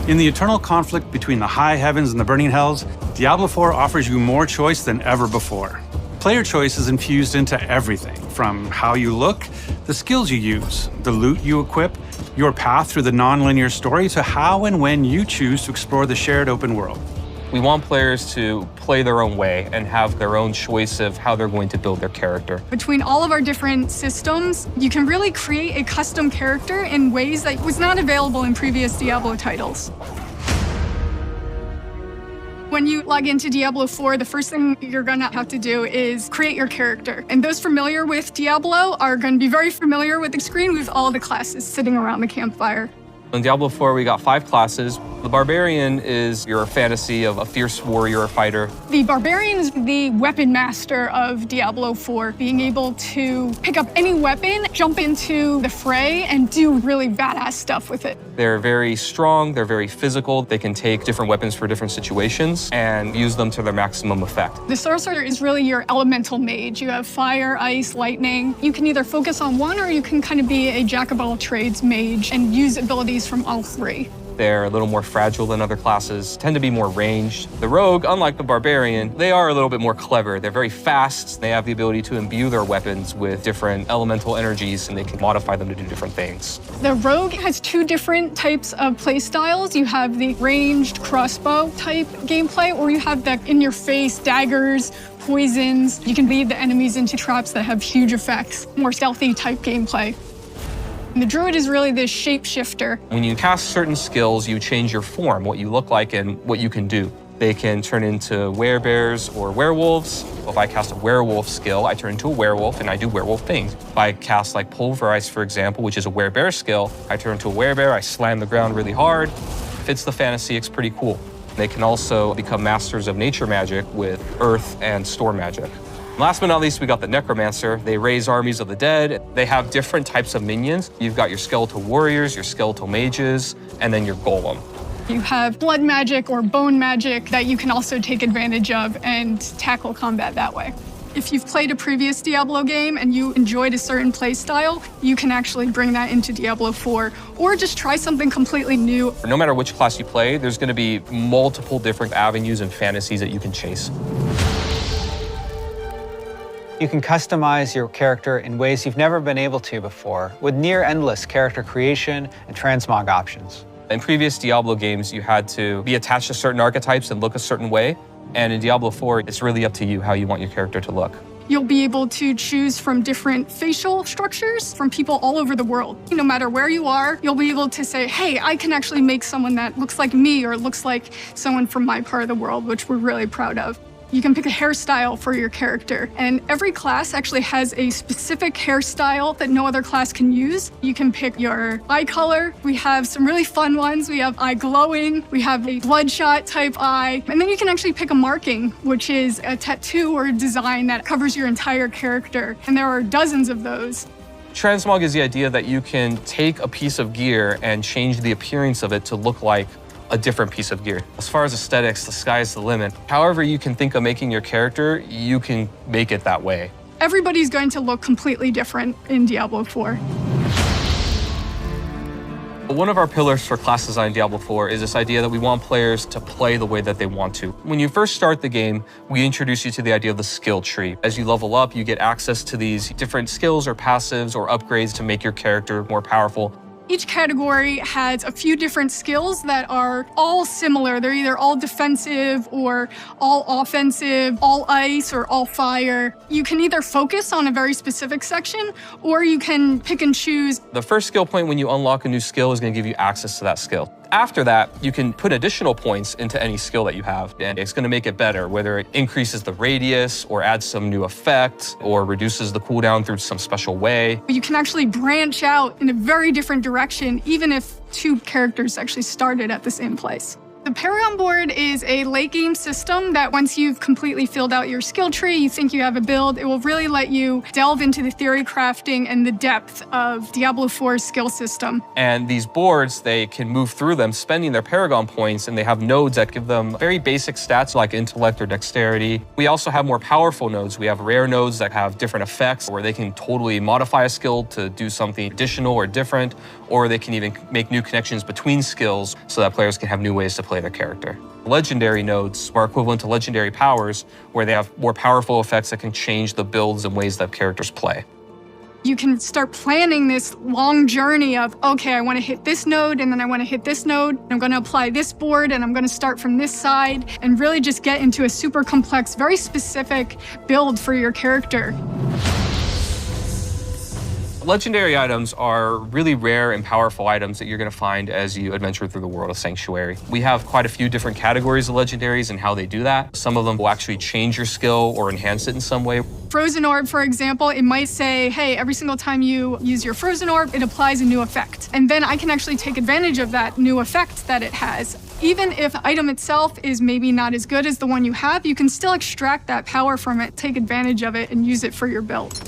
In the eternal conflict between the high heavens and the burning hells, Diablo IV offers you more choice than ever before. Player choice is infused into everything, from how you look, the skills you use, the loot you equip, your path through the non-linear story, to how and when you choose to explore the shared open world. We want players to play their own way and have their own choice of how they're going to build their character. Between all of our different systems, you can really create a custom character in ways that was not available in previous Diablo titles. When you log into Diablo IV, the first thing you're gonna have to do is create your character. And those familiar with Diablo are gonna be very familiar with the screen with all the classes sitting around the campfire. In Diablo IV, we got 5 classes. The Barbarian is your fantasy of a fierce warrior or fighter. The Barbarian is the weapon master of Diablo IV, being able to pick up any weapon, jump into the fray, and do really badass stuff with it. They're very strong, they're very physical. They can take different weapons for different situations and use them to their maximum effect. The Sorcerer is really your elemental mage. You have fire, ice, lightning. You can either focus on one or you can kind of be a jack-of-all-trades mage and use abilities from all 3. They're a little more fragile than other classes, tend to be more ranged. The Rogue, unlike the Barbarian, they are a little bit more clever. They're very fast. They have the ability to imbue their weapons with different elemental energies, and they can modify them to do different things. The Rogue has 2 different types of play styles. You have the ranged crossbow type gameplay, or you have the in-your-face daggers, poisons. You can lead the enemies into traps that have huge effects, more stealthy type gameplay. And the Druid is really this shapeshifter. When you cast certain skills, you change your form, what you look like and what you can do. They can turn into werebears or werewolves. If I cast a werewolf skill, I turn into a werewolf and I do werewolf things. If I cast like Pulverize, for example, which is a werebear skill, I turn into a werebear, I slam the ground really hard. Fits the fantasy, it's pretty cool. They can also become masters of nature magic with earth and storm magic. Last but not least, we got the Necromancer. They raise armies of the dead. They have different types of minions. You've got your skeletal warriors, your skeletal mages, and then your golem. You have blood magic or bone magic that you can also take advantage of and tackle combat that way. If you've played a previous Diablo game and you enjoyed a certain play style, you can actually bring that into Diablo IV, or just try something completely new. No matter which class you play, there's going to be multiple different avenues and fantasies that you can chase. You can customize your character in ways you've never been able to before, with near-endless character creation and transmog options. In previous Diablo games, you had to be attached to certain archetypes and look a certain way. And in Diablo IV, it's really up to you how you want your character to look. You'll be able to choose from different facial structures from people all over the world. No matter where you are, you'll be able to say, hey, I can actually make someone that looks like me or looks like someone from my part of the world, which we're really proud of. You can pick a hairstyle for your character, and every class actually has a specific hairstyle that no other class can use. You can pick your eye color. We have some really fun ones. We have eye glowing, we have a bloodshot type eye, and then you can actually pick a marking, which is a tattoo or a design that covers your entire character, and there are dozens of those. Transmog is the idea that you can take a piece of gear and change the appearance of it to look like a different piece of gear. As far as aesthetics, the sky is the limit. However you can think of making your character, you can make it that way. Everybody's going to look completely different in Diablo IV. One of our pillars for class design in Diablo IV is this idea that we want players to play the way that they want to. When you first start the game, we introduce you to the idea of the skill tree. As you level up, you get access to these different skills or passives or upgrades to make your character more powerful. Each category has a few different skills that are all similar. They're either all defensive or all offensive, all ice or all fire. You can either focus on a very specific section or you can pick and choose. The first skill point when you unlock a new skill is going to give you access to that skill. After that, you can put additional points into any skill that you have, and it's going to make it better, whether it increases the radius or adds some new effect or reduces the cooldown through some special way. You can actually branch out in a very different direction, even if 2 characters actually started at the same place. The Paragon board is a late game system that once you've completely filled out your skill tree, you think you have a build, it will really let you delve into the theory crafting and the depth of Diablo 4's skill system. And these boards, they can move through them spending their Paragon points, and they have nodes that give them very basic stats like intellect or dexterity. We also have more powerful nodes. We have rare nodes that have different effects where they can totally modify a skill to do something additional or different, or they can even make new connections between skills so that players can have new ways to play their character. Legendary nodes are equivalent to legendary powers, where they have more powerful effects that can change the builds and ways that characters play. You can start planning this long journey of, okay, I want to hit this node, and then I want to hit this node. I'm going to apply this board, and I'm going to start from this side, and really just get into a super complex, very specific build for your character. Legendary items are really rare and powerful items that you're going to find as you adventure through the world of Sanctuary. We have quite a few different categories of legendaries and how they do that. Some of them will actually change your skill or enhance it in some way. Frozen Orb, for example, it might say, hey, every single time you use your Frozen Orb, it applies a new effect. And then I can actually take advantage of that new effect that it has. Even if the item itself is maybe not as good as the one you have, you can still extract that power from it, take advantage of it, and use it for your build.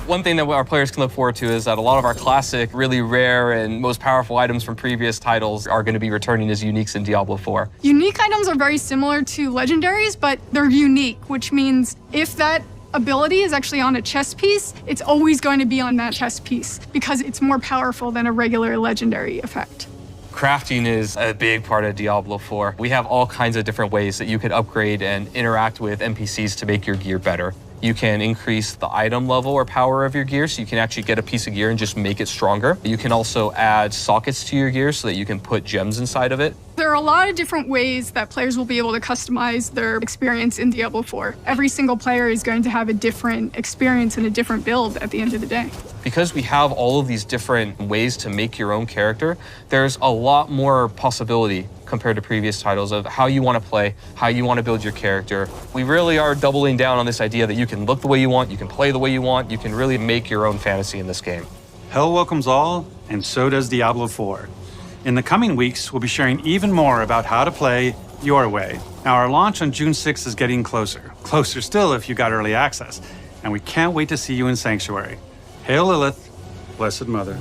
One thing that our players can look forward to is that a lot of our classic, really rare, and most powerful items from previous titles are going to be returning as uniques in Diablo 4. Unique items are very similar to legendaries, but they're unique, which means if that ability is actually on a chess piece, it's always going to be on that chess piece because it's more powerful than a regular legendary effect. Crafting is a big part of Diablo 4. We have all kinds of different ways that you could upgrade and interact with NPCs to make your gear better. You can increase the item level or power of your gear, so you can actually get a piece of gear and just make it stronger. You can also add sockets to your gear so that you can put gems inside of it. There are a lot of different ways that players will be able to customize their experience in Diablo 4. Every single player is going to have a different experience and a different build at the end of the day. Because we have all of these different ways to make your own character, there's a lot more possibility compared to previous titles of how you want to play, how you want to build your character. We really are doubling down on this idea that you can look the way you want, you can play the way you want, you can really make your own fantasy in this game. Hell welcomes all, and so does Diablo 4. In the coming weeks, we'll be sharing even more about how to play your way. Now, our launch on June 6th is getting closer. Closer still if you got early access. And we can't wait to see you in Sanctuary. Hail Lilith, Blessed Mother.